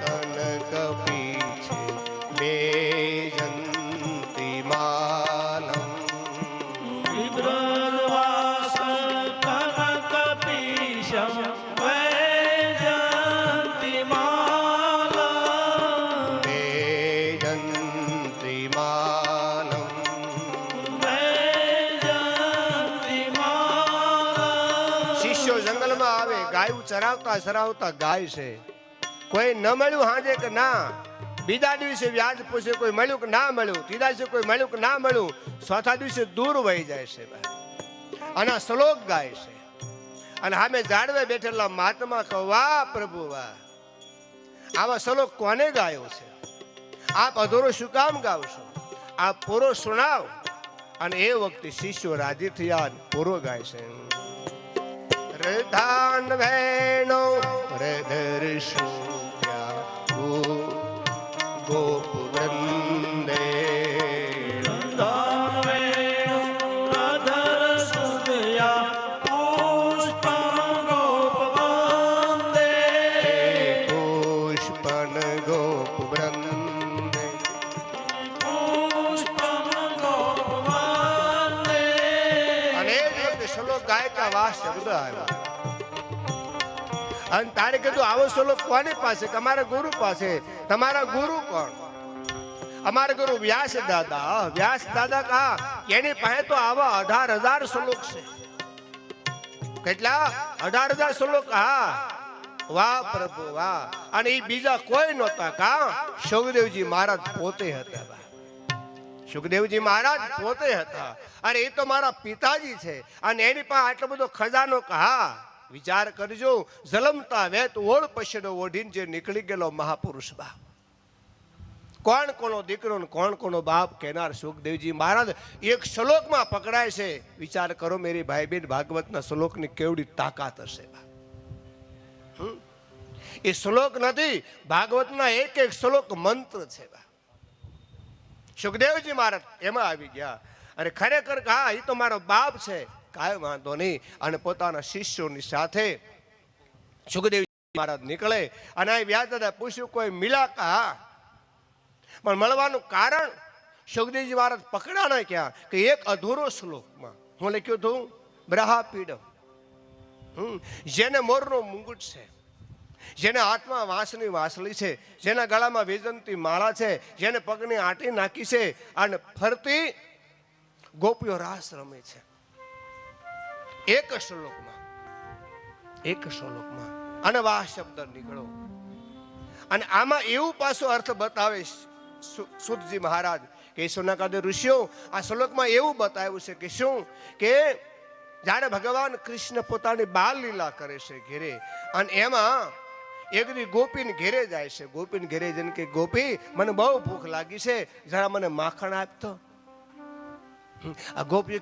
કનક પીછે બેજંતી માલમ વિબ્રજવાસ કનક પીશમ વૈજયંતી માલમ બેજંતી માલમ વૈજયંતી માલમ. શિષ્યો જંગલમાં આવે, ગાયું ચરાવતા ચરાવતા ગાય છે. કોઈ ન મળ્યું હાજે કે ના, બીજા દિવસે વ્યાજ પૂછે કોઈ મળ્યું કે ના મળ્યું, ત્રીજા દિવસે કોઈ મળ્યું કે ના મળ્યું, ચોથા દિવસે દૂર વહી જાય છે. અને શ્લોક ગાય છે. અને સામે ઝાડવે બેઠેલા મહાત્મા કહો, વાહ પ્રભુ વાહ, આવા શ્લોક કોને ગાયો છે? આપ અધૂરો શું કામ ગાવશો? આ પૂરો સુણાવ. અને એ વખતે શિષ્યો રાજી થયા, પૂરો ગાય છે. રધાન વેણો હૃદર્ષુ ગોપ વૃંદે પુષ્પન ગોપ વૃંદે અને એ જ વખતે શ્લોક ગાયકા વાહ શબ્દ આવ્યો. અને તારે કીધું આવો શ્લોક કોની પાસે? તમારા ગુરુ પાસે. તમારા ગુરુ કોણ? અમારા ગુરુ વ્યાસ દાદા. વ્યાસ દાદા કા એની પાસે તો આવા 18,000 શ્લોક છે. કેટલા? 18,000 શ્લોક. હા, વાહ પ્રભુ વાહ. અને એ બીજા કોઈ નહોતા. કા સુખદેવજી મહારાજ પોતે હતા. સુખદેવજી મહારાજ પોતે હતા. અને એ તો મારા પિતાજી છે. અને એની પાસે આટલો બધો ખજાનો. હા, વિચાર કરજો, જલમતા વેત ઓળ પછડો ઓઢીને જે નીકળી ગયેલો મહાપુરુષ બા. કોણ કોનો દીકરો ને કોણ કોનો બાપ કહેનાર સુખદેવજી મહારાજ એક શ્લોકમાં પકડાય છે. વિચાર કરો મેરી ભાઈ બેન, ભાગવતના શ્લોકની કેવડી તાકાત હશે. એ શ્લોક નથી, ભાગવતના એક એક શ્લોક મંત્ર છે. સુખદેવજી મહારાજ એમાં આવી ગયા. અને ખરેખર હા, એ તો મારો બાપ છે, કાંઈ વાંધો નહીં. અને પોતાના શિષ્યોની સાથે સુખદેવજી મહારાજ નીકળે. અને આ વ્યાસ દાદા પૂછ્યું કોઈ મિલા કા? પણ મળવાનું કારણ સુખદેવજી મહારાજ પકડાણા ક્યાં કે એક અધૂરો શ્લોકમાં હું લખ્યું હતું બ્રહાપીડમ. જેને મોરનો મુંગુટ છે, જેને હાથમાં વાંસની વાંસળી છે, જેના ગળામાં વેજંતી માળા છે, જેને પગની આંટી નાખી છે, અને ફરતી ગોપીઓ રાસ રમે છે. એક શ્લોકમાં અને વાહ શબ્દ નીકળો. અને આમાં એવું પાછો અર્થ બતાવે સુતજી મહારાજ કે સોનાકાદે ઋષિઓ આ શ્લોકમાં એવું બતાવ્યું છે કે શું કે જ્યારે ભગવાન કૃષ્ણ પોતાની બાલ લીલા કરે છે ઘેરે, અને એમાં એક દી ગોપીને ઘેરે જાય છે. ગોપીને ઘેરે જઈને કે ગોપી મને બહુ ભૂખ લાગી છે, જરા મને માખણ આપતો. આ ગોપીઓ